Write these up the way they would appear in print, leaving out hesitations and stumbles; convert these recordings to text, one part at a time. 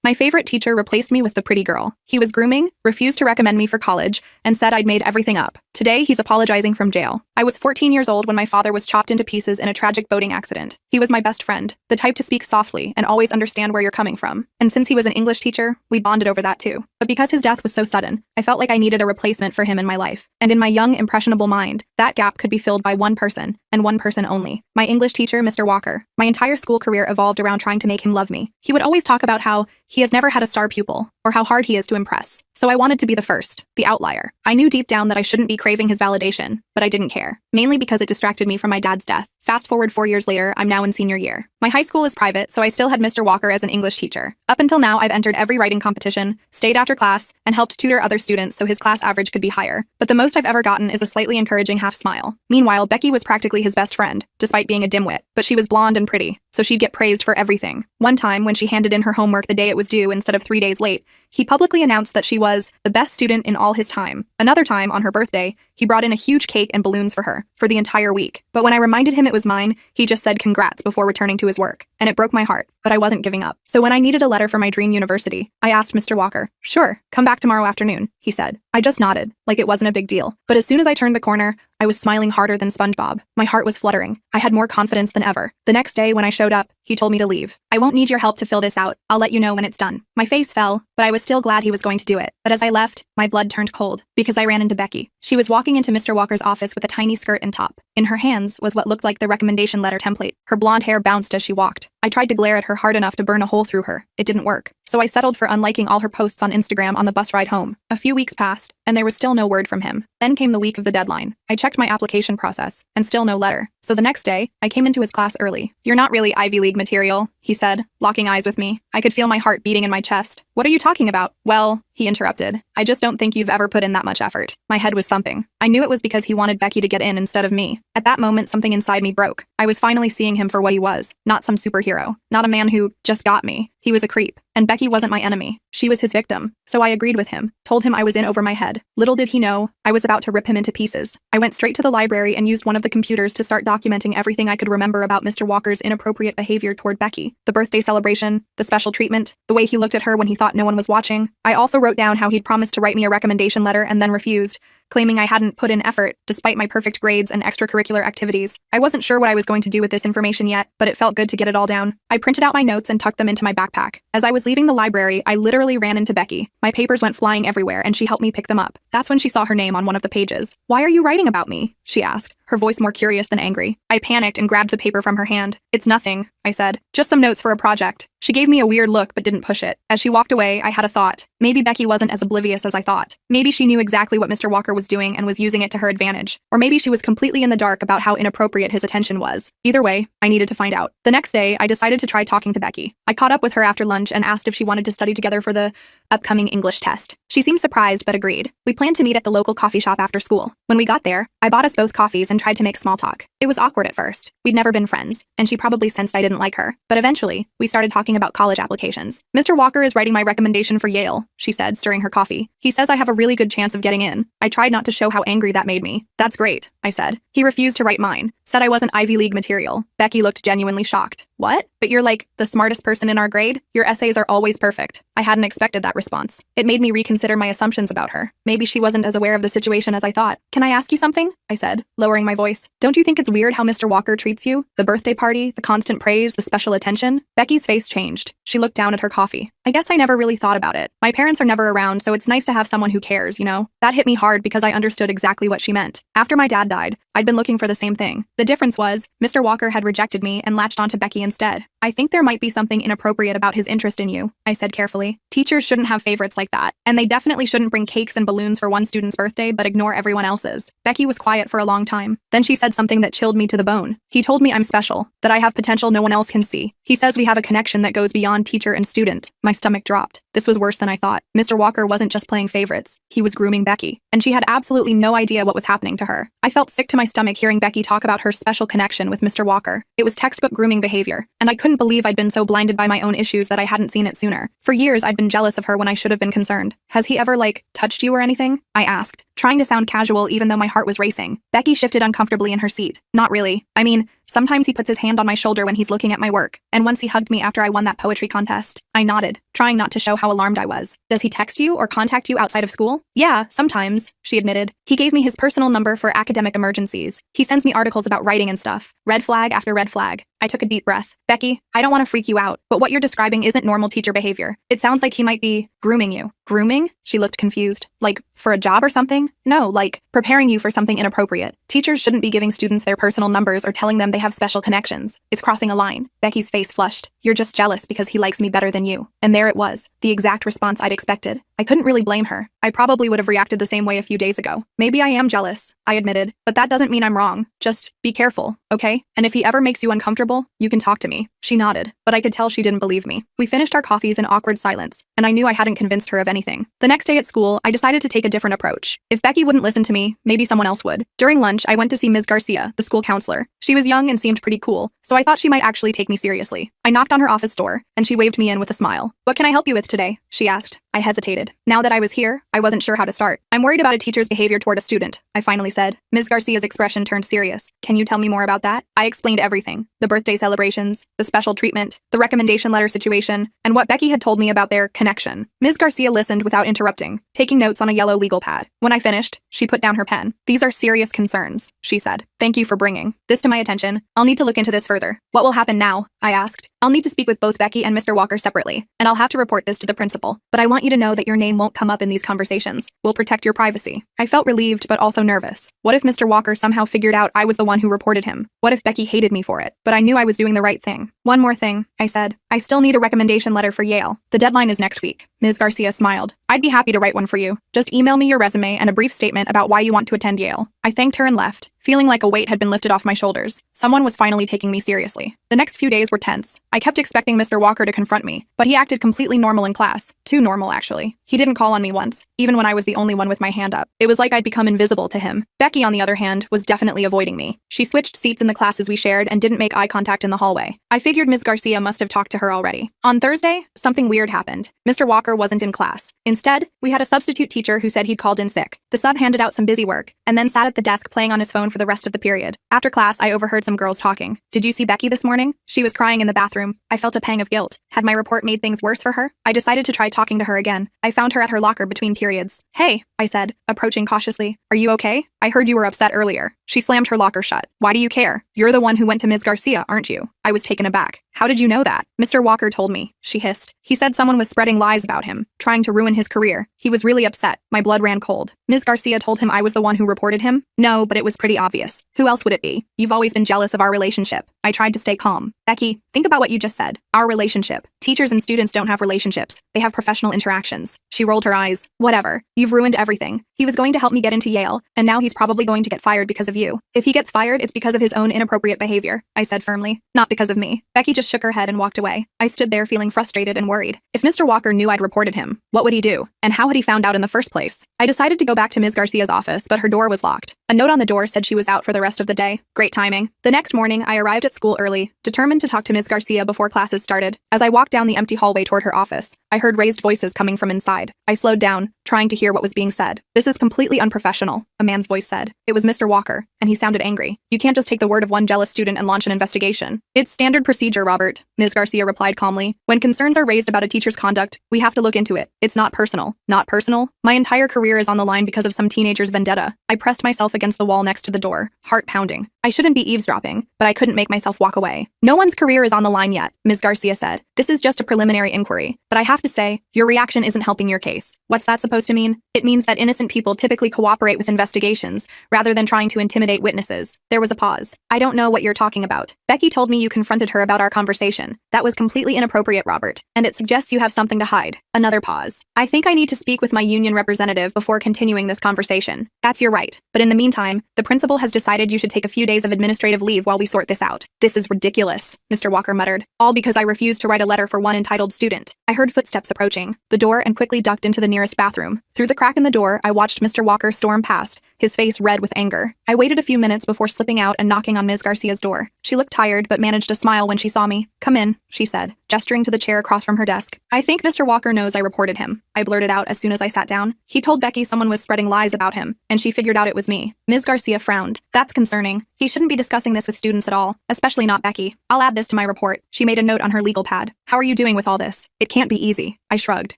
My favorite teacher replaced me with the pretty girl. He was grooming, refused to recommend me for college, and said I'd made everything up. Today, he's apologizing from jail. I was 14 years old when my father was chopped into pieces in a tragic boating accident. He was my best friend, the type to speak softly and always understand where you're coming from. And since he was an English teacher, we bonded over that too. But because his death was so sudden, I felt like I needed a replacement for him in my life. And in my young, impressionable mind, that gap could be filled by one person, and one person only. My English teacher, Mr. Walker. My entire school career evolved around trying to make him love me. He would always talk about how he has never had a star pupil, or how hard he is to impress. So I wanted to be the first, the outlier. I knew deep down that I shouldn't be craving his validation, but I didn't care. Mainly because it distracted me from my dad's death. Fast forward 4 years later, I'm now in senior year. My high school is private, so I still had Mr. Walker as an English teacher. Up until now, I've entered every writing competition, stayed after class, and helped tutor other students so his class average could be higher. But the most I've ever gotten is a slightly encouraging half smile. Meanwhile, Becky was practically his best friend, despite being a dimwit. But she was blonde and pretty, so she'd get praised for everything. One time, when she handed in her homework the day it was due instead of 3 days late, he publicly announced that she was the best student in all his time. Another time, on her birthday, he brought in a huge cake and balloons for her, for the entire week. But when I reminded him it was mine, he just said congrats before returning to his work. And it broke my heart, but I wasn't giving up. So when I needed a letter for my dream university, I asked Mr. Walker. Sure, come back tomorrow afternoon, he said. I just nodded, like it wasn't a big deal. But as soon as I turned the corner, I was smiling harder than SpongeBob. My heart was fluttering. I had more confidence than ever. The next day, when I showed up, he told me to leave. I won't need your help to fill this out. I'll let you know when it's done. My face fell, but I was still glad he was going to do it. But as I left, my blood turned cold, because I ran into Becky. She was walking into Mr. Walker's office with a tiny skirt and top. In her hands was what looked like the recommendation letter template. Her blonde hair bounced as she walked. I tried to glare at her hard enough to burn a hole through her. It didn't work. So I settled for unliking all her posts on Instagram on the bus ride home. A few weeks passed, and there was still no word from him. Then came the week of the deadline. I checked my application process, and still no letter. So the next day, I came into his class early. You're not really Ivy League material, he said, locking eyes with me. I could feel my heart beating in my chest. What are you talking about? Well, he interrupted. I just don't think you've ever put in that much effort. My head was thumping. I knew it was because he wanted Becky to get in instead of me. At that moment, something inside me broke. I was finally seeing him for what he was, not some superhero, not a man who just got me. He was a creep, and Becky wasn't my enemy. She was his victim. So I agreed with him, told him I was in over my head. Little did he know, I was about to rip him into pieces. I went straight to the library and used one of the computers to start documenting everything I could remember about Mr. Walker's inappropriate behavior toward Becky. The birthday celebration, the special treatment, the way he looked at her when he thought no one was watching. I also wrote down how he'd promised to write me a recommendation letter and then refused, claiming I hadn't put in effort despite my perfect grades and extracurricular activities. I wasn't sure what I was going to do with this information yet, but it felt good to get it all down. I printed out my notes and tucked them into my backpack. As I was leaving the library, I literally ran into Becky. My papers went flying everywhere, and she helped me pick them up. That's when she saw her name on one of the pages. "Why are you writing about me?" she asked, her voice more curious than angry. I panicked and grabbed the paper from her hand. "It's nothing," I said. "Just some notes for a project." She gave me a weird look but didn't push it. As she walked away, I had a thought. Maybe Becky wasn't as oblivious as I thought. Maybe she knew exactly what Mr. Walker was doing and was using it to her advantage. Or maybe she was completely in the dark about how inappropriate his attention was. Either way, I needed to find out. The next day, I decided to try talking to Becky. I caught up with her after lunch and asked if she wanted to study together for the upcoming English test. She seemed surprised but agreed. We planned to meet at the local coffee shop after school. When we got there, I bought us both coffees and tried to make small talk. It was awkward at first. We'd never been friends, and she probably sensed I didn't like her. But eventually, we started talking about college applications. "Mr. Walker is writing my recommendation for Yale," she said, stirring her coffee. "He says I have a really good chance of getting in." I tried not to show how angry that made me. "That's great," I said. "He refused to write mine, said I wasn't Ivy League material." Becky looked genuinely shocked. "What? But you're like the smartest person in our grade? Your essays are always perfect." I hadn't expected that response. It made me reconsider my assumptions about her. Maybe she wasn't as aware of the situation as I thought. "Can I ask you something?" I said, lowering my voice. "Don't you think it's weird how Mr. Walker treats you? The birthday party, the constant praise, the special attention?" Becky's face changed. She looked down at her coffee. "I guess I never really thought about it. My parents are never around, so it's nice to have someone who cares, you know?" That hit me hard because I understood exactly what she meant. After my dad died, I'd been looking for the same thing. The difference was, Mr. Walker had rejected me and latched onto Becky instead. "I think there might be something inappropriate about his interest in you," I said carefully. "Teachers shouldn't have favorites like that, and they definitely shouldn't bring cakes and balloons for one student's birthday but ignore everyone else's." Becky was quiet for a long time. Then she said something that chilled me to the bone. "He told me I'm special, that I have potential no one else can see. He says we have a connection that goes beyond teacher and student." My stomach dropped. This was worse than I thought. Mr. Walker wasn't just playing favorites. He was grooming Becky, and she had absolutely no idea what was happening to her. I felt sick to my stomach hearing Becky talk about her special connection with Mr. Walker. It was textbook grooming behavior, and I couldn't believe I'd been so blinded by my own issues that I hadn't seen it sooner. For years, I'd been jealous of her when I should have been concerned. "Has he ever, touched you or anything?" I asked, trying to sound casual even though my heart was racing. Becky shifted uncomfortably in her seat. Not really. I mean, sometimes he puts his hand on my shoulder when he's looking at my work, and once he hugged me after I won that poetry contest. I nodded, trying not to show how alarmed I was. Does he text you or contact you outside of school? Yeah, sometimes, she admitted. He gave me his personal number for academic emergencies. He sends me articles about writing and stuff. Red flag after red flag. I took a deep breath. Becky, I don't want to freak you out, but what you're describing isn't normal teacher behavior. It sounds like he might be grooming you. Grooming? She looked confused. Like, for a job or something? No, like, preparing you for something inappropriate. Teachers shouldn't be giving students their personal numbers or telling them they have special connections. It's crossing a line. Becky's face flushed. You're just jealous because he likes me better than you. And there it was, the exact response I'd expected. I couldn't really blame her. I probably would have reacted the same way a few days ago. Maybe I am jealous, I admitted, but that doesn't mean I'm wrong. Just be careful, okay? And if he ever makes you uncomfortable, you can talk to me. She nodded, but I could tell she didn't believe me. We finished our coffees in awkward silence, and I knew I hadn't convinced her of anything. The next day at school, I decided to take a different approach. If Becky wouldn't listen to me, maybe someone else would. During lunch, I went to see Ms. Garcia, the school counselor. She was young and seemed pretty cool, so I thought she might actually take me seriously. I knocked on her office door, and she waved me in with a smile. What can I help you with today? She asked. I hesitated. Now that I was here, I wasn't sure how to start. I'm worried about a teacher's behavior toward a student, I finally said. Ms. Garcia's expression turned serious. Can you tell me more about that? I explained everything. The birthday celebrations, the special treatment, the recommendation letter situation, and what Becky had told me about their connection. Ms. Garcia listened without interrupting, taking notes on a yellow legal pad. When I finished, she put down her pen. These are serious concerns, she said. Thank you for bringing this to my attention. I'll need to look into this further. What will happen now? I asked. I'll need to speak with both Becky and Mr. Walker separately, and I'll have to report this to the principal. But I want you to know that your name won't come up in these conversations. We'll protect your privacy. I felt relieved but also nervous. What if Mr. Walker somehow figured out I was the one who reported him? What if Becky hated me for it? But I knew I was doing the right thing. One more thing, I said. I still need a recommendation letter for Yale. The deadline is next week. Ms. Garcia smiled. I'd be happy to write one for you. Just email me your resume and a brief statement about why you want to attend Yale. I thanked her and left, feeling like a weight had been lifted off my shoulders. Someone was finally taking me seriously. The next few days were tense. I kept expecting Mr. Walker to confront me, but he acted completely normal in class. Too normal, actually. He didn't call on me once, even when I was the only one with my hand up. It was like I'd become invisible to him. Becky, on the other hand, was definitely avoiding me. She switched seats in the classes we shared and didn't make eye contact in the hallway. I figured Ms. Garcia must have talked to her already. On Thursday, something weird happened. Mr. Walker wasn't in class. Instead, we had a substitute teacher who said he'd called in sick. The sub handed out some busy work, and then sat at the desk playing on his phone for the rest of the period. After class, I overheard some girls talking. Did you see Becky this morning? She was crying in the bathroom. I felt a pang of guilt. Had my report made things worse for her? I decided to try talking to her again. I found her at her locker between periods. Hey, I said, approaching cautiously. Are you okay? I heard you were upset earlier. She slammed her locker shut. Why do you care? You're the one who went to Ms. Garcia, aren't you? I was taken aback. How did you know that? Mr. Walker told me, she hissed. He said someone was spreading lies about him, trying to ruin his career. He was really upset. My blood ran cold. Ms. Garcia told him I was the one who reported him? No, but it was pretty obvious. Who else would it be? You've always been jealous of our relationship. I tried to stay calm. Becky, think about what you just said. Our relationship. Teachers and students don't have relationships. They have professional interactions. She rolled her eyes. Whatever. You've ruined everything. He was going to help me get into Yale, and now he's probably going to get fired because of you. If he gets fired, it's because of his own inappropriate behavior, I said firmly. Not because of me. Becky just shook her head and walked away. I stood there feeling frustrated and worried. If Mr. Walker knew I'd reported him, what would he do? And how had he found out in the first place? I decided to go back to Ms. Garcia's office, but her door was locked. A note on the door said she was out for the rest of the day. Great timing. The next morning, I arrived at school early, determined to talk to Ms. Garcia before classes started. As I walked down the empty hallway toward her office, I heard raised voices coming from inside. I slowed down, trying to hear what was being said. This is completely unprofessional, a man's voice said. It was Mr. Walker, and he sounded angry. You can't just take the word of one jealous student and launch an investigation. It's standard procedure, Robert, Ms. Garcia replied calmly. When concerns are raised about a teacher's conduct, we have to look into it. It's not personal. Not personal? My entire career is on the line because of some teenager's vendetta. I pressed myself against the wall next to the door, heart pounding. I shouldn't be eavesdropping, but I couldn't make myself walk away. No one's career is on the line yet, Ms. Garcia said. This is just a preliminary inquiry, but I have to say, your reaction isn't helping your case. What's that supposed to mean? It means that innocent people typically cooperate with investigations, rather than trying to intimidate witnesses. There was a pause. I don't know what you're talking about. Becky told me you confronted her about our conversation. That was completely inappropriate, Robert, and it suggests you have something to hide. Another pause. I think I need to speak with my union representative before continuing this conversation. That's your right. But in the meantime, the principal has decided you should take a few days of administrative leave while we sort this out. This is ridiculous, Mr. Walker muttered. All because I refused to write a letter for one entitled student. I heard footsteps approaching the door and quickly ducked into the nearest bathroom. Through the crack in the door, I watched Mr. Walker storm past, his face red with anger. I waited a few minutes before slipping out and knocking on Ms. Garcia's door. She looked tired but managed a smile when she saw me. Come in, she said, gesturing to the chair across from her desk. I think Mr. Walker knows I reported him, I blurted out as soon as I sat down. He told Becky someone was spreading lies about him, and she figured out it was me. Ms. Garcia frowned. That's concerning. He shouldn't be discussing this with students at all, especially not Becky. I'll add this to my report. She made a note on her legal pad. How are you doing with all this? It can't be easy. I shrugged.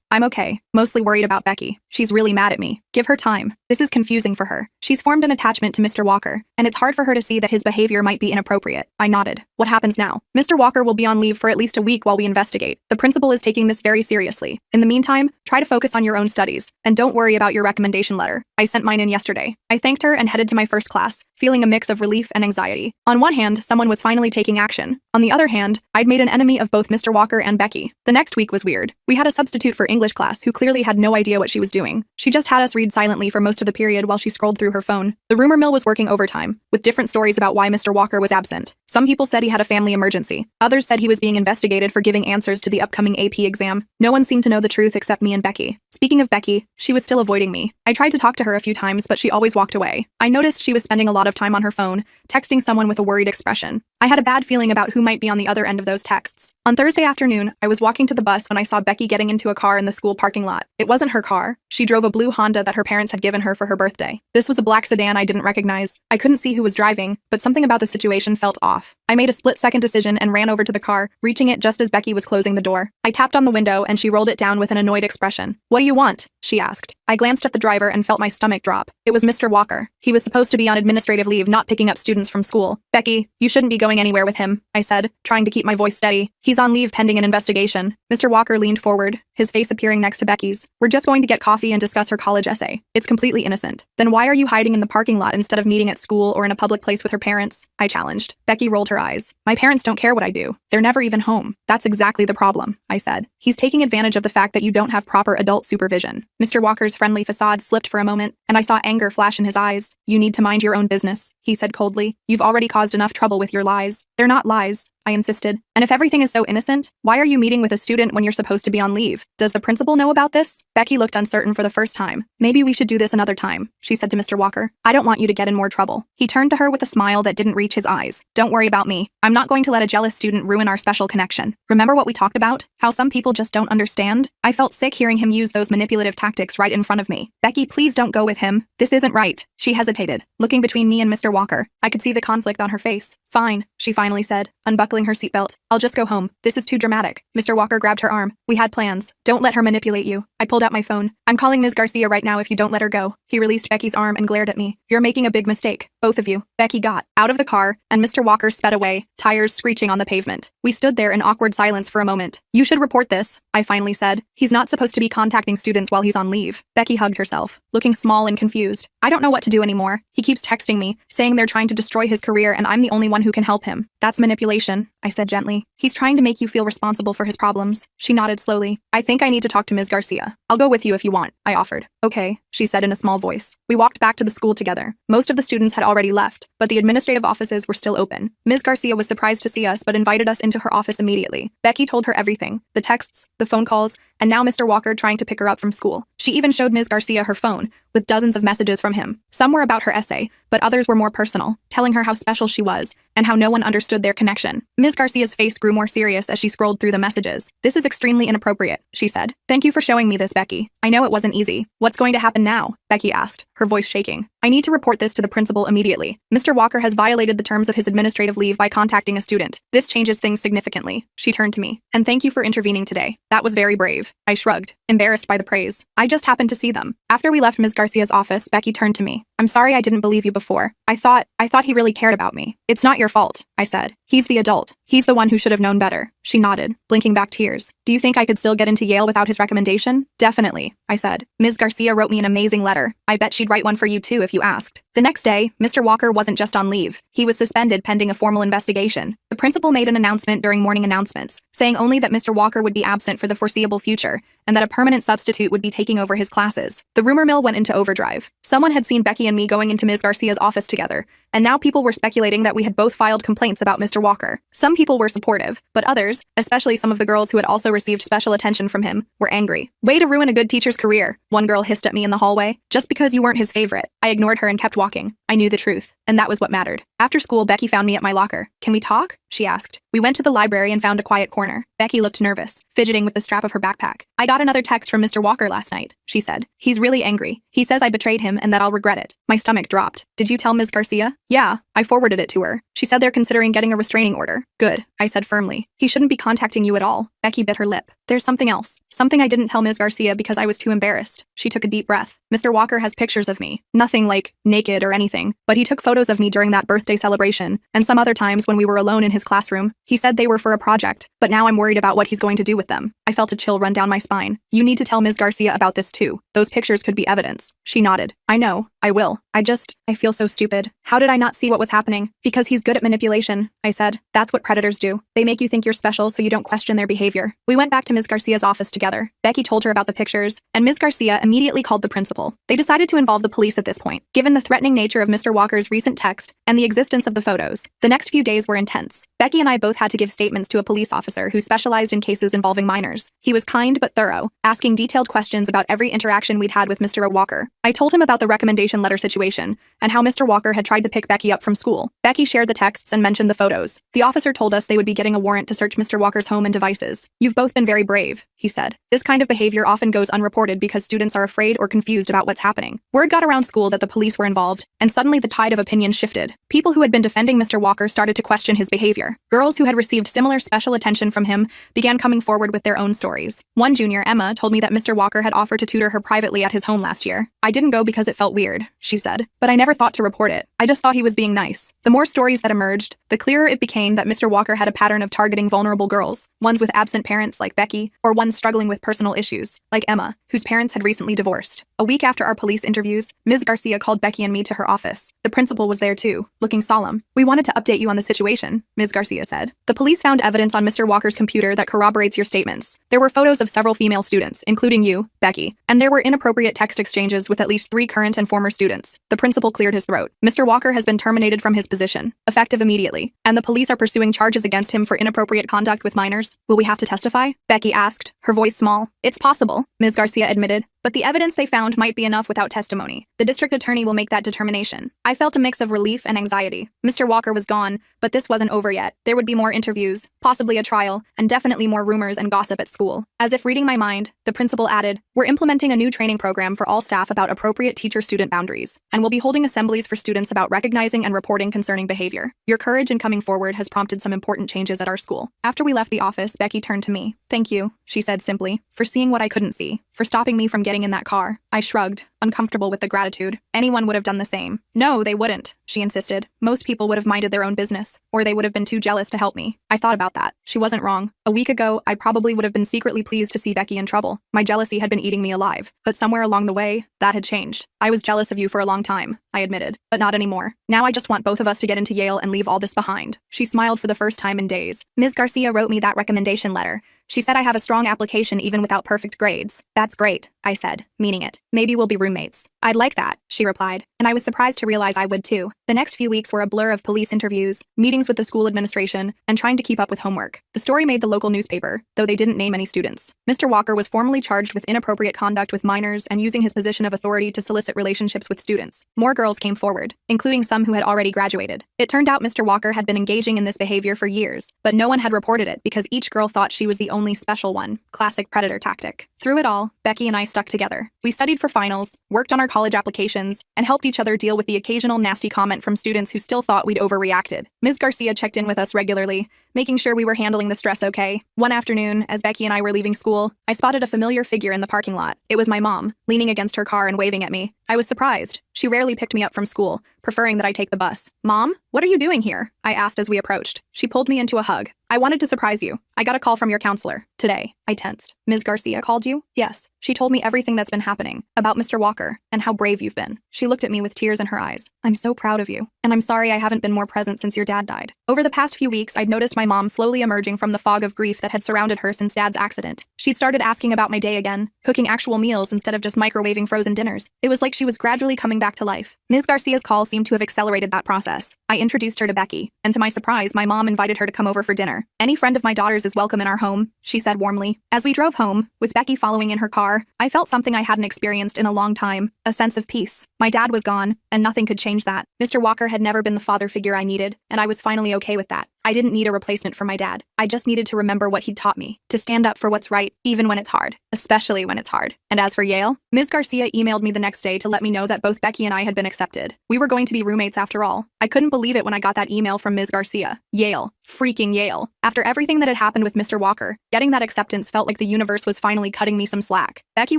I'm okay. Mostly worried about Becky. She's really mad at me. Give her time. This is confusing for her. She's formed an attachment to Mr. Walker, and it's hard for her to see that his behavior might be inappropriate. I nodded. What happens now? Mr. Walker will be on leave for at least a week while we investigate. The principal is taking this very seriously. In the meantime, try to focus on your own studies, and don't worry about your recommendation letter. I sent mine in yesterday. I thanked her and headed to my first class, feeling a mix of relief and anxiety. On one hand, someone was finally taking action. On the other hand, I'd made an enemy of both Mr. Walker and Becky. The next week was weird. We had a substitute for English class who clearly had no idea what she was doing. She just had us read silently for most of the period while she scrolled through her phone. The rumor mill was working overtime, with different stories about why Mr. Walker was absent. Some people said he had a family emergency. Others said he was being investigated for giving answers to the upcoming AP exam. No one seemed to know the truth except me and Becky. Speaking of Becky, she was still avoiding me. I tried to talk to her a few times, but she always walked away. I noticed she was spending a lot of time on her phone, texting someone with a worried expression. I had a bad feeling about who might be on the other end of those texts. On Thursday afternoon, I was walking to the bus when I saw Becky getting into a car in the school parking lot. It wasn't her car. She drove a blue Honda that her parents had given her for her birthday. This was a black sedan I didn't recognize. I couldn't see who was driving, but something about the situation felt off. I made a split-second decision and ran over to the car, reaching it just as Becky was closing the door. I tapped on the window and she rolled it down with an annoyed expression. "What do you want?" she asked. I glanced at the driver and felt my stomach drop. It was Mr. Walker. He was supposed to be on administrative leave, not picking up students from school. "Becky, you shouldn't be going anywhere with him," I said, trying to keep my voice steady. "He's on leave pending an investigation." Mr. Walker leaned forward, his face appearing next to Becky's. "We're just going to get coffee and discuss her college essay. It's completely innocent." "Then why are you hiding in the parking lot instead of meeting at school or in a public place with her parents?" I challenged. Becky rolled her eyes. "My parents don't care what I do. They're never even home." "That's exactly the problem," I said. "He's taking advantage of the fact that you don't have proper adult supervision." Mr. Walker's friendly facade slipped for a moment, and I saw anger flash in his eyes. "You need to mind your own business," he said coldly. "You've already caused enough trouble with your lies." "They're not lies," I insisted. "And if everything is so innocent, why are you meeting with a student when you're supposed to be on leave? Does the principal know about this?" Becky looked uncertain for the first time. "Maybe we should do this another time," she said to Mr. Walker. "I don't want you to get in more trouble." He turned to her with a smile that didn't reach his eyes. "Don't worry about me. I'm not going to let a jealous student ruin our special connection. Remember what we talked about? How some people just don't understand?" I felt sick hearing him use those manipulative tactics right in front of me. "Becky, please don't go with him. This isn't right." She hesitated, looking between me and Mr. Walker. I could see the conflict on her face. "Fine," she finally said, unbuckling her seatbelt. "I'll just go home. This is too dramatic." Mr. Walker grabbed her arm. "We had plans. Don't let her manipulate you." I pulled out my phone. "I'm calling Ms. Garcia right now if you don't let her go." He released Becky's arm and glared at me. "You're making a big mistake. Both of you." Becky got out of the car, and Mr. Walker sped away, tires screeching on the pavement. We stood there in awkward silence for a moment. "You should report this," I finally said. "He's not supposed to be contacting students while he's on leave." Becky hugged herself, looking small and confused. "I don't know what to do anymore. He keeps texting me, saying they're trying to destroy his career and I'm the only one who can help him." "That's manipulation," I said gently. "He's trying to make you feel responsible for his problems." She nodded slowly. "I think I need to talk to Ms. Garcia. I'll go with you if you want," I offered. "Okay," she said in a small voice. We walked back to the school together. Most of the students had already left, but the administrative offices were still open. Ms. Garcia was surprised to see us but invited us into her office immediately. Becky told her everything, the texts, the phone calls, and now Mr. Walker trying to pick her up from school. She even showed Ms. Garcia her phone, with dozens of messages from him. Some were about her essay, but others were more personal, telling her how special she was, and how no one understood their connection. Ms. Garcia's face grew more serious as she scrolled through the messages. "This is extremely inappropriate," she said. "Thank you for showing me this, Becky. I know it wasn't easy. What's going to happen now?" Becky asked, her voice shaking. "I need to report this to the principal immediately. Mr. Walker has violated the terms of his administrative leave by contacting a student. This changes things significantly." She turned to me. "And thank you for intervening today. That was very brave." I shrugged, embarrassed by the praise. "I just happened to see them." After we left Ms. Garcia's office, Becky turned to me. "I'm sorry I didn't believe you before. I thought he really cared about me." "It's not your fault," I said. "He's the adult. He's the one who should have known better." She nodded, blinking back tears. "Do you think I could still get into Yale without his recommendation?" "Definitely," I said. "Ms. Garcia wrote me an amazing letter. I bet she'd write one for you too if you asked." The next day, Mr. Walker wasn't just on leave. He was suspended pending a formal investigation. The principal made an announcement during morning announcements, saying only that Mr. Walker would be absent for the foreseeable future, and that a permanent substitute would be taking over his classes. The rumor mill went into overdrive. Someone had seen Becky and me going into Ms. Garcia's office together, and now people were speculating that we had both filed complaints about Mr. Walker. Some people were supportive, but others, especially some of the girls who had also received special attention from him, were angry. Way to ruin a good teacher's career, one girl hissed at me in the hallway. Just because you weren't his favorite. I ignored her and kept walking. I knew the truth, and that was what mattered. After school, Becky found me at my locker. Can we talk? She asked. We went to the library and found a quiet corner. Becky looked nervous, fidgeting with the strap of her backpack. I got another text from Mr. Walker last night, she said. He's really angry. He says I betrayed him and that I'll regret it. My stomach dropped. Did you tell Ms. Garcia? Yeah, I forwarded it to her. She said they're considering getting a restraining order. Good, I said firmly. He shouldn't be contacting you at all. Becky bit her lip. There's something else. Something I didn't tell Ms. Garcia because I was too embarrassed. She took a deep breath. Mr. Walker has pictures of me. Nothing like naked or anything, but he took photos of me during that birthday celebration and some other times when we were alone in his classroom. He said they were for a project, but now I'm worried about what he's going to do with them. I felt a chill run down my spine. You need to tell Ms. Garcia about this too. Those pictures could be evidence. She nodded. I know. I will. I feel so stupid. How did I not see what was happening? Because he's good at manipulation, I said. That's what predators do. They make you think you're special so you don't question their behavior. We went back to Ms. Garcia's office together. Becky told her about the pictures, and Ms. Garcia immediately called the principal. They decided to involve the police at this point, given the threatening nature of Mr. Walker's recent text and the existence of the photos. The next few days were intense. Becky and I both had to give statements to a police officer who specialized in cases involving minors. He was kind but thorough, asking detailed questions about every interaction we'd had with Mr. Walker. I told him about the recommendation letter situation and how Mr. Walker had tried to pick Becky up from school. Becky shared the texts and mentioned the photos. The officer told us they would be getting a warrant to search Mr. Walker's home and devices. You've both been very brave, he said. This kind of behavior often goes unreported because students are afraid or confused about what's happening. Word got around school that the police were involved, and suddenly the tide of opinion shifted. People who had been defending Mr. Walker started to question his behavior. Girls who had received similar special attention from him began coming forward with their own stories. One junior, Emma, told me that Mr. Walker had offered to tutor her privately at his home last year. I didn't go because it felt weird, she said, but I never thought to report it. I just thought he was being nice. The more stories that emerged, the clearer it became that Mr. Walker had a pattern of targeting vulnerable girls, ones with absent parents like Becky, or ones struggling with personal issues, like Emma, whose parents had recently divorced. A week after our police interviews, Ms. Garcia called Becky and me to her office. The principal was there too, looking solemn. We wanted to update you on the situation, Ms. Garcia said. The police found evidence on Mr. Walker's computer that corroborates your statements. There were photos of several female students, including you, Becky, and there were inappropriate text exchanges with at least 3 current and former students. The principal cleared his throat. Mr. Walker has been terminated from his position, effective immediately, and the police are pursuing charges against him for inappropriate conduct with minors. Will we have to testify? Becky asked, her voice small. It's possible, Ms. Garcia admitted, but the evidence they found might be enough without testimony. The district attorney will make that determination. I felt a mix of relief and anxiety. Mr. Walker was gone, but this wasn't over yet. There would be more interviews, possibly a trial, and definitely more rumors and gossip at school. As if reading my mind, the principal added, we're implementing a new training program for all staff about appropriate teacher-student boundaries, and we'll be holding assemblies for students about recognizing and reporting concerning behavior. Your courage in coming forward has prompted some important changes at our school. After we left the office, Becky turned to me. Thank you, she said simply, for seeing what I couldn't see, for stopping me from getting in that car. I shrugged, uncomfortable with the gratitude. Anyone would have done the same. No, they wouldn't, she insisted. Most people would have minded their own business, or they would have been too jealous to help me. I thought about that. She wasn't wrong. A week ago, I probably would have been secretly pleased to see Becky in trouble. My jealousy had been eating me alive, but somewhere along the way, that had changed. I was jealous of you for a long time, I admitted, but not anymore. Now I just want both of us to get into Yale and leave all this behind. She smiled for the first time in days. Ms. Garcia wrote me that recommendation letter. She said I have a strong application even without perfect grades. That's great, I said, meaning it. Maybe we'll be roommates. I'd like that, she replied, and I was surprised to realize I would too. The next few weeks were a blur of police interviews, meetings with the school administration, and trying to keep up with homework. The story made the local newspaper, though they didn't name any students. Mr. Walker was formally charged with inappropriate conduct with minors and using his position of authority to solicit relationships with students. More girls came forward, including some who had already graduated. It turned out Mr. Walker had been engaging in this behavior for years, but no one had reported it because each girl thought she was the only special one. Classic predator tactic. Through it all, Becky and I stuck together. We studied for finals, worked on our college applications, and helped each other deal with the occasional nasty comment from students who still thought we'd overreacted. Ms. Garcia checked in with us regularly, making sure we were handling the stress okay. One afternoon, as Becky and I were leaving school, I spotted a familiar figure in the parking lot. It was my mom, leaning against her car and waving at me. I was surprised. She rarely picked me up from school, preferring that I take the bus. Mom, what are you doing here? I asked as we approached. She pulled me into a hug. I wanted to surprise you. I got a call from your counselor. Today. I tensed. Ms. Garcia called you? Yes. She told me everything that's been happening, about Mr. Walker, and how brave you've been. She looked at me with tears in her eyes. I'm so proud of you, and I'm sorry I haven't been more present since your dad died. Over the past few weeks, I'd noticed my my mom slowly emerging from the fog of grief that had surrounded her since Dad's accident. She'd started asking about my day again, cooking actual meals instead of just microwaving frozen dinners. It was like she was gradually coming back to life. Ms. Garcia's call seemed to have accelerated that process. I introduced her to Becky, and to my surprise, my mom invited her to come over for dinner. "Any friend of my daughter's is welcome in our home," she said warmly. As we drove home, with Becky following in her car, I felt something I hadn't experienced in a long time, a sense of peace. My dad was gone, and nothing could change that. Mr. Walker had never been the father figure I needed, and I was finally okay with that. I didn't need a replacement for my dad. I just needed to remember what he'd taught me, to stand up for what's right, even when it's hard, especially when it's hard. And as for Yale, Ms. Garcia emailed me the next day to let me know that both Becky and I had been accepted. We were going to be roommates after all. I couldn't believe it when I got that email from Ms. Garcia. Yale. Freaking Yale. After everything that had happened with Mr. Walker, getting that acceptance felt like the universe was finally cutting me some slack. Becky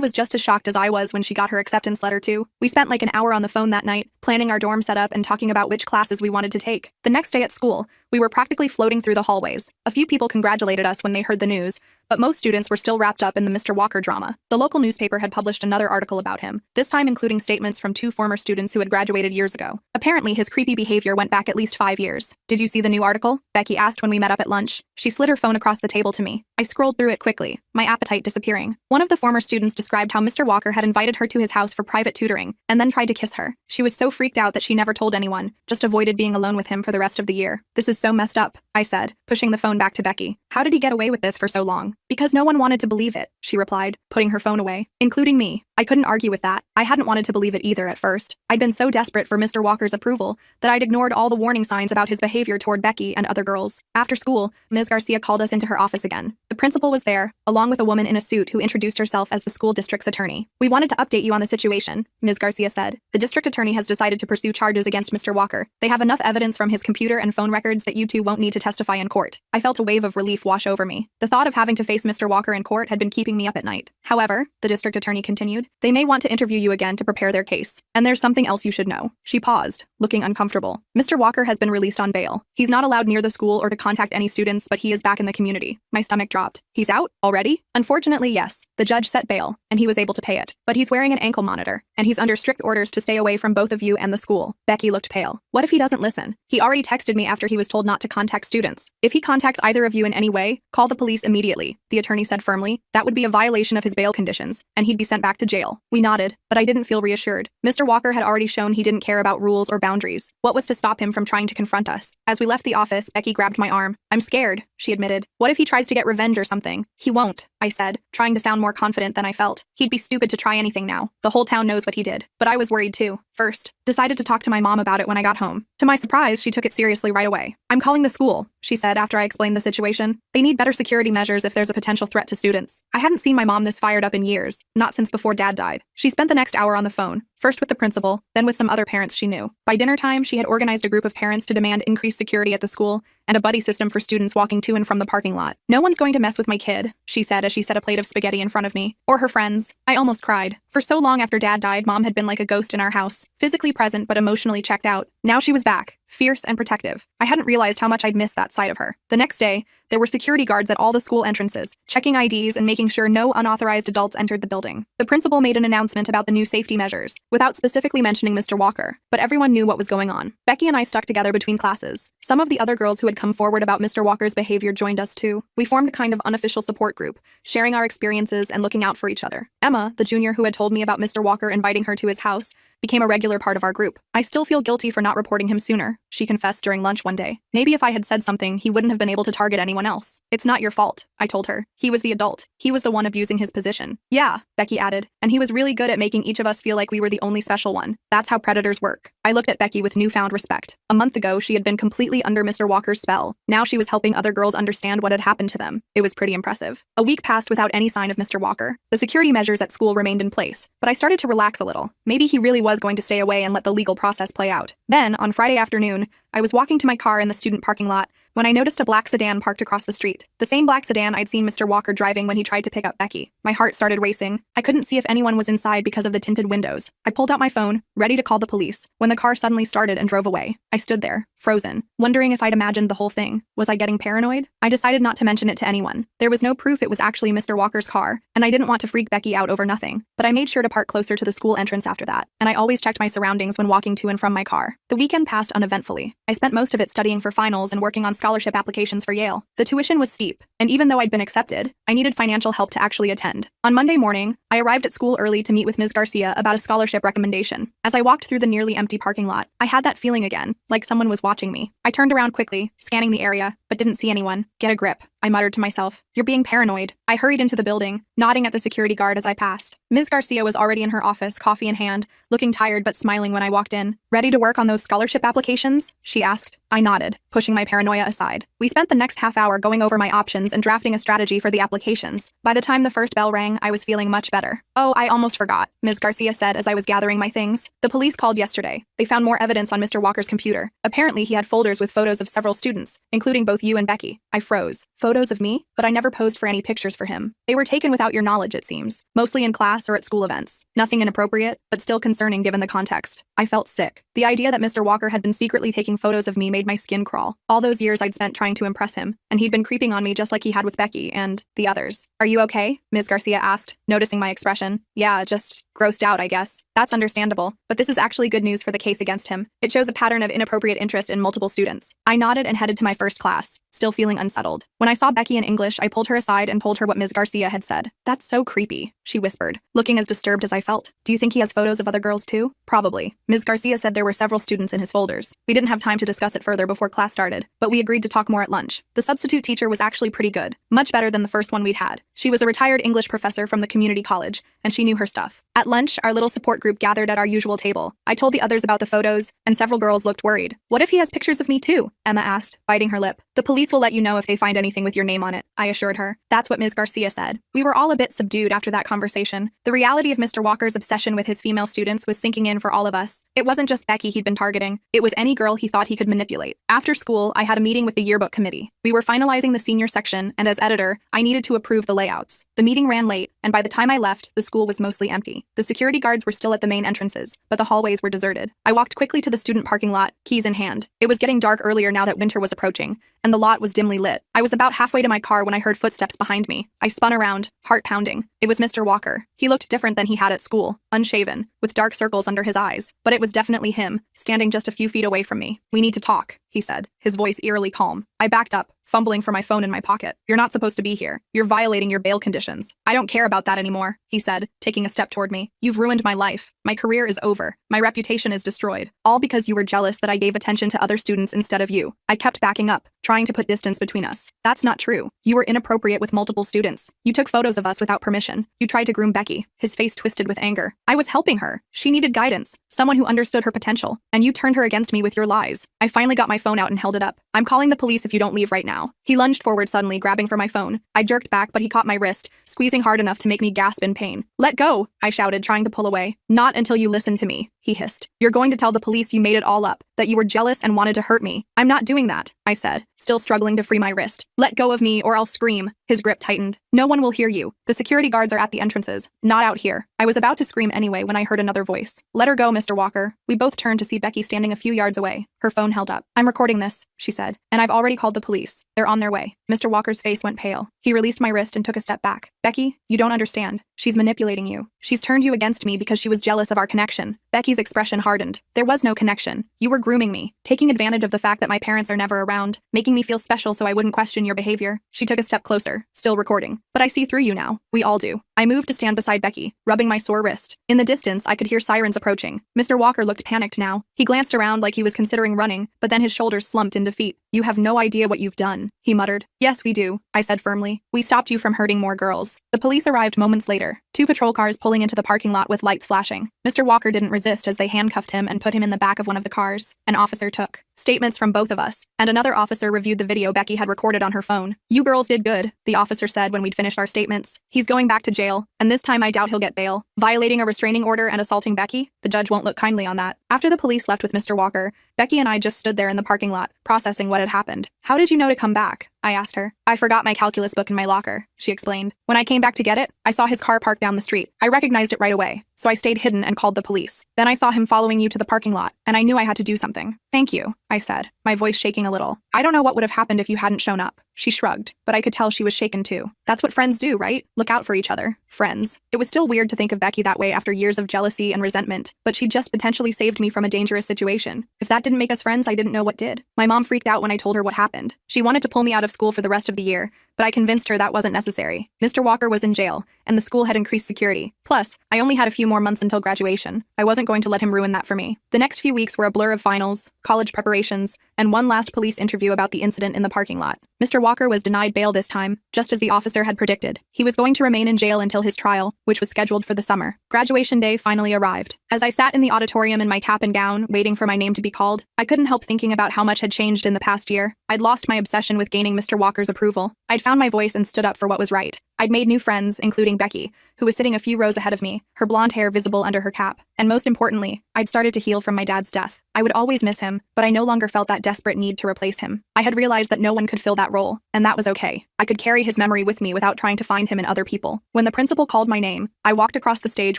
was just as shocked as I was when she got her acceptance letter too. We spent like an hour on the phone that night, planning our dorm setup and talking about which classes we wanted to take. The next day at school, we were practically floating through the hallways. A few people congratulated us when they heard the news, but most students were still wrapped up in the Mr. Walker drama. The local newspaper had published another article about him, this time including statements from 2 former students who had graduated years ago. Apparently, his creepy behavior went back at least 5 years. "Did you see the new article?" Becky asked when we met up at lunch. She slid her phone across the table to me. I scrolled through it quickly, my appetite disappearing. One of the former students described how Mr. Walker had invited her to his house for private tutoring, and then tried to kiss her. She was so freaked out that she never told anyone, just avoided being alone with him for the rest of the year. "This is so messed up," I said, pushing the phone back to Becky. "How did he get away with this for so long?" "Because no one wanted to believe it," she replied, putting her phone away. "Including me." I couldn't argue with that. I hadn't wanted to believe it either at first. I'd been so desperate for Mr. Walker's approval that I'd ignored all the warning signs about his behavior toward Becky and other girls. After school, Ms. Garcia called us into her office again. The principal was there, along with a woman in a suit who introduced herself as the school district's attorney. "We wanted to update you on the situation," Ms. Garcia said. "The district attorney has decided to pursue charges against Mr. Walker. They have enough evidence from his computer and phone records that you two won't need to testify in court." I felt a wave of relief wash over me. The thought of having to face Mr. Walker in court had been keeping me up at night. "However," the district attorney continued, "they may want to interview you again to prepare their case. And there's something else you should know." She paused, looking uncomfortable. "Mr. Walker has been released on bail. He's not allowed near the school or to contact any students, but he is back in the community." My stomach dropped. "He's out? Already?" "Unfortunately, yes. The judge set bail, and he was able to pay it. But he's wearing an ankle monitor, and he's under strict orders to stay away from both of you and the school." Becky looked pale. "What if he doesn't listen? He already texted me after he was told not to contact students. If he contacts either of you in any way, call the police immediately," the attorney said firmly. "That would be a violation of his bail conditions, and he'd be sent back to jail." We nodded, but I didn't feel reassured. Mr. Walker had already shown he didn't care about rules or boundaries. What was to stop him from trying to confront us? As we left the office, Becky grabbed my arm. "I'm scared," she admitted. "What if he tries to get revenge or something?" "He won't," I said, trying to sound more confident than I felt. "He'd be stupid to try anything now. The whole town knows what he did." But I was worried too. First, decided to talk to my mom about it when I got home. To my surprise, she took it seriously right away. "I'm calling the school," she said after I explained the situation. "They need better security measures if there's a potential threat to students." I hadn't seen my mom this fired up in years, not since before Dad died. She spent the next hour on the phone, first with the principal, then with some other parents she knew. By dinner time, she had organized a group of parents to demand increased security at the school and a buddy system for students walking to and from the parking lot. "No one's going to mess with my kid," she said as she set a plate of spaghetti in front of me. "Or her friends." I almost cried. For so long after Dad died, Mom had been like a ghost in our house, physically present but emotionally checked out. Now she was back, fierce and protective. I hadn't realized how much I'd missed that side of her. The next day, there were security guards at all the school entrances, checking IDs and making sure no unauthorized adults entered the building. The principal made an announcement about the new safety measures, without specifically mentioning Mr. Walker, but everyone knew what was going on. Becky and I stuck together between classes. Some of the other girls who had come forward about Mr. Walker's behavior joined us too. We formed a kind of unofficial support group, sharing our experiences and looking out for each other. Emma, the junior who had told me about Mr. Walker inviting her to his house, became a regular part of our group. "I still feel guilty for not reporting him sooner," she confessed during lunch one day. "Maybe if I had said something, he wouldn't have been able to target anyone else." "It's not your fault," I told her. "He was the adult. He was the one abusing his position." "Yeah," Becky added, "and he was really good at making each of us feel like we were the only special one. That's how predators work." I looked at Becky with newfound respect. A month ago, she had been completely under Mr. Walker's spell. Now she was helping other girls understand what had happened to them. It was pretty impressive. A week passed without any sign of Mr. Walker. The security measures at school remained in place, but I started to relax a little. Maybe he really was going to stay away and let the legal process play out. Then, on Friday afternoon, I was walking to my car in the student parking lot when I noticed a black sedan parked across the street. The same black sedan I'd seen Mr. Walker driving when he tried to pick up Becky. My heart started racing. I couldn't see if anyone was inside because of the tinted windows. I pulled out my phone, ready to call the police, when the car suddenly started and drove away. I stood there, frozen, wondering if I'd imagined the whole thing. Was I getting paranoid? I decided not to mention it to anyone. There was no proof it was actually Mr. Walker's car, and I didn't want to freak Becky out over nothing. But I made sure to park closer to the school entrance after that, and I always checked my surroundings when walking to and from my car. The weekend passed uneventfully. I spent most of it studying for finals and working on scholarship applications for Yale. The tuition was steep, and even though I'd been accepted, I needed financial help to actually attend. On Monday morning, I arrived at school early to meet with Ms. Garcia about a scholarship recommendation. As I walked through the nearly empty parking lot, I had that feeling again, like someone was watching me. I turned around quickly, scanning the area, but didn't see anyone. Get a grip, I muttered to myself. You're being paranoid. I hurried into the building, nodding at the security guard as I passed. Ms. Garcia was already in her office, coffee in hand, looking tired but smiling when I walked in. Ready to work on those scholarship applications? She asked. I nodded, pushing my paranoia aside. We spent the next half hour going over my options and drafting a strategy for the applications. By the time the first bell rang, I was feeling much better. Oh, I almost forgot, Ms. Garcia said as I was gathering my things. The police called yesterday. They found more evidence on Mr. Walker's computer. Apparently, he had folders with photos of several students, including both you and Becky. I froze. Photos of me? But I never posed for any pictures for him. They were taken without your knowledge, it seems. Mostly in class or at school events. Nothing inappropriate, but still concerning given the context. I felt sick. The idea that Mr. Walker had been secretly taking photos of me made my skin crawl. All those years I'd spent trying to impress him, and he'd been creeping on me just like he had with Becky and the others. Are you okay? Ms. Garcia asked, noticing my expression. Yeah, just grossed out, I guess. That's understandable, but this is actually good news for the case against him. It shows a pattern of inappropriate interest in multiple students. I nodded and headed to my first class, still feeling unsettled. When I saw Becky in English, I pulled her aside and told her what Ms. Garcia had said. That's so creepy, she whispered, looking as disturbed as I felt. Do you think he has photos of other girls too? Probably. Ms. Garcia said there were several students in his folders. We didn't have time to discuss it further before class started, but we agreed to talk more at lunch. The substitute teacher was actually pretty good, much better than the first one we'd had. She was a retired English professor from the community college, and she knew her stuff. At lunch, our little support group gathered at our usual table. I told the others about the photos, and several girls looked worried. What if he has pictures of me too? Emma asked, biting her lip. The police will let you know if they find anything with your name on it, I assured her. That's what Ms. Garcia said. We were all a bit subdued after that conversation. The reality of Mr. Walker's obsession with his female students was sinking in for all of us. It wasn't just Becky he'd been targeting. It was any girl he thought he could manipulate. After school, I had a meeting with the yearbook committee. We were finalizing the senior section, and as editor, I needed to approve the layouts. The meeting ran late, and by the time I left, the school was mostly empty. The security guards were still at the main entrances, but the hallways were deserted. I walked quickly to the student parking lot, keys in hand. It was getting dark earlier now that winter was approaching, and the lot was dimly lit. I was about halfway to my car when I heard footsteps behind me. I spun around, heart pounding. It was Mr. Walker. He looked different than he had at school, unshaven, with dark circles under his eyes. But it was definitely him, standing just a few feet away from me. We need to talk, he said, his voice eerily calm. I backed up, fumbling for my phone in my pocket. You're not supposed to be here. You're violating your bail conditions. I don't care about that anymore, he said, taking a step toward me. You've ruined my life. My career is over. My reputation is destroyed. All because you were jealous that I gave attention to other students instead of you. I kept backing up, trying to put distance between us. That's not true. You were inappropriate with multiple students. You took photos of us without permission. You tried to groom Becky. His face twisted with anger. I was helping her. She needed guidance, someone who understood her potential, and you turned her against me with your lies. I finally got my phone out and held it up. I'm calling the police if you don't leave right now. He lunged forward suddenly, grabbing for my phone. I jerked back, but he caught my wrist, squeezing hard enough to make me gasp in pain. Let go, I shouted, trying to pull away. Not until you listen to me, he hissed. You're going to tell the police you made it all up, that you were jealous and wanted to hurt me. I'm not doing that, I said, still struggling to free my wrist. Let go of me or I'll scream. His grip tightened. No one will hear you. The security guards are at the entrances, not out here. I was about to scream anyway when I heard another voice. Let her go, Mr. Walker. We both turned to see Becky standing a few yards away, her phone held up. I'm recording this, she said, and I've already called the police. They're on their way. Mr. Walker's face went pale. He released my wrist and took a step back. Becky, you don't understand. She's manipulating you. She's turned you against me because she was jealous of our connection. Becky's expression hardened. There was no connection. You were grooming me, taking advantage of the fact that my parents are never around, making me feel special so I wouldn't question your behavior. She took a step closer, still recording. But I see through you now. We all do. I moved to stand beside Becky, rubbing my sore wrist. In the distance, I could hear sirens approaching. Mr. Walker looked panicked now. He glanced around like he was considering running, but then his shoulders slumped in defeat. You have no idea what you've done, he muttered. Yes, we do, I said firmly. We stopped you from hurting more girls. The police arrived moments later, 2 patrol cars pulling into the parking lot with lights flashing. Mr. Walker didn't resist as they handcuffed him and put him in the back of one of the cars. An officer took statements from both of us, and another officer reviewed the video Becky had recorded on her phone. You girls did good, the officer said when we'd finished our statements. He's going back to jail, and this time I doubt he'll get bail. Violating a restraining order and assaulting Becky? The judge won't look kindly on that. After the police left with Mr. Walker, Becky and I just stood there in the parking lot, processing what had happened. How did you know to come back? I asked her. I forgot my calculus book in my locker, she explained. When I came back to get it, I saw his car parked down the street. I recognized it right away, so I stayed hidden and called the police. Then I saw him following you to the parking lot, and I knew I had to do something. Thank you, I said, my voice shaking a little. I don't know what would have happened if you hadn't shown up. She shrugged, but I could tell she was shaken too. That's what friends do, right? Look out for each other. Friends. It was still weird to think of Becky that way after years of jealousy and resentment, but she just potentially saved me from a dangerous situation. If that didn't make us friends, I didn't know what did. My mom freaked out when I told her what happened. She wanted to pull me out of school for the rest of the year, but I convinced her that wasn't necessary. Mr. Walker was in jail, and the school had increased security. Plus, I only had a few more months until graduation. I wasn't going to let him ruin that for me. The next few weeks were a blur of finals, college preparations, and one last police interview about the incident in the parking lot. Mr. Walker was denied bail this time, just as the officer had predicted. He was going to remain in jail until his trial, which was scheduled for the summer. Graduation day finally arrived. As I sat in the auditorium in my cap and gown, waiting for my name to be called, I couldn't help thinking about how much had changed in the past year. I'd lost my obsession with gaining Mr. Walker's approval. I'd found my voice and stood up for what was right. I'd made new friends, including Becky, who was sitting a few rows ahead of me, her blonde hair visible under her cap. And most importantly, I'd started to heal from my dad's death. I would always miss him, but I no longer felt that desperate need to replace him. I had realized that no one could fill that role, and that was okay. I could carry his memory with me without trying to find him in other people. When the principal called my name, I walked across the stage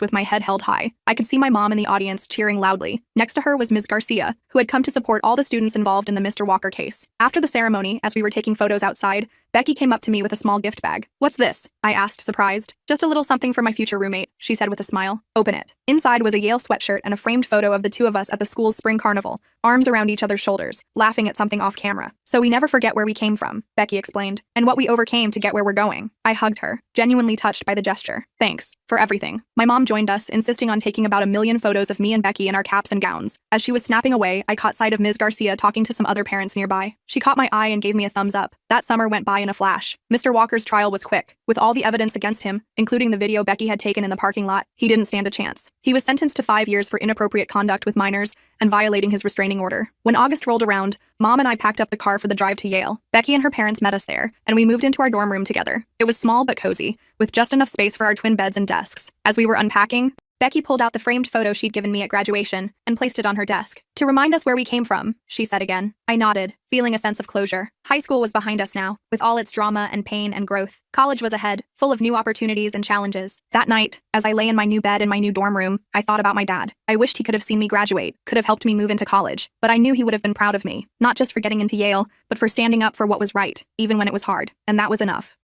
with my head held high. I could see my mom in the audience cheering loudly. Next to her was Ms. Garcia, who had come to support all the students involved in the Mr. Walker case. After the ceremony, as we were taking photos outside, Becky came up to me with a small gift bag. "What's this?" I asked, surprised. "Just a little something for my future roommate," she said with a smile. "Open it." Inside was a Yale sweatshirt and a framed photo of the two of us at the school's spring carnival, arms around each other's shoulders, laughing at something off camera. "So we never forget where we came from," Becky explained, "and what we overcame to get where we're going." I hugged her, genuinely touched by the gesture. "Thanks for everything." My mom joined us, insisting on taking about 1,000,000 photos of me and Becky in our caps and gowns. As she was snapping away, I caught sight of Ms. Garcia talking to some other parents nearby. She caught my eye and gave me a thumbs up. That summer went by in a flash. Mr. Walker's trial was quick. With all the evidence against him, including the video Becky had taken in the parking lot, he didn't stand a chance. He was sentenced to 5 years for inappropriate conduct with minors and violating his restraining order. When August rolled around, Mom and I packed up the car for the drive to Yale. Becky and her parents met us there, and we moved into our dorm room together. It was small but cozy, with just enough space for our twin beds and desks. As we were unpacking, Becky pulled out the framed photo she'd given me at graduation and placed it on her desk. "To remind us where we came from," she said again. I nodded, feeling a sense of closure. High school was behind us now, with all its drama and pain and growth. College was ahead, full of new opportunities and challenges. That night, as I lay in my new bed in my new dorm room, I thought about my dad. I wished he could have seen me graduate, could have helped me move into college, but I knew he would have been proud of me, not just for getting into Yale, but for standing up for what was right, even when it was hard. And that was enough.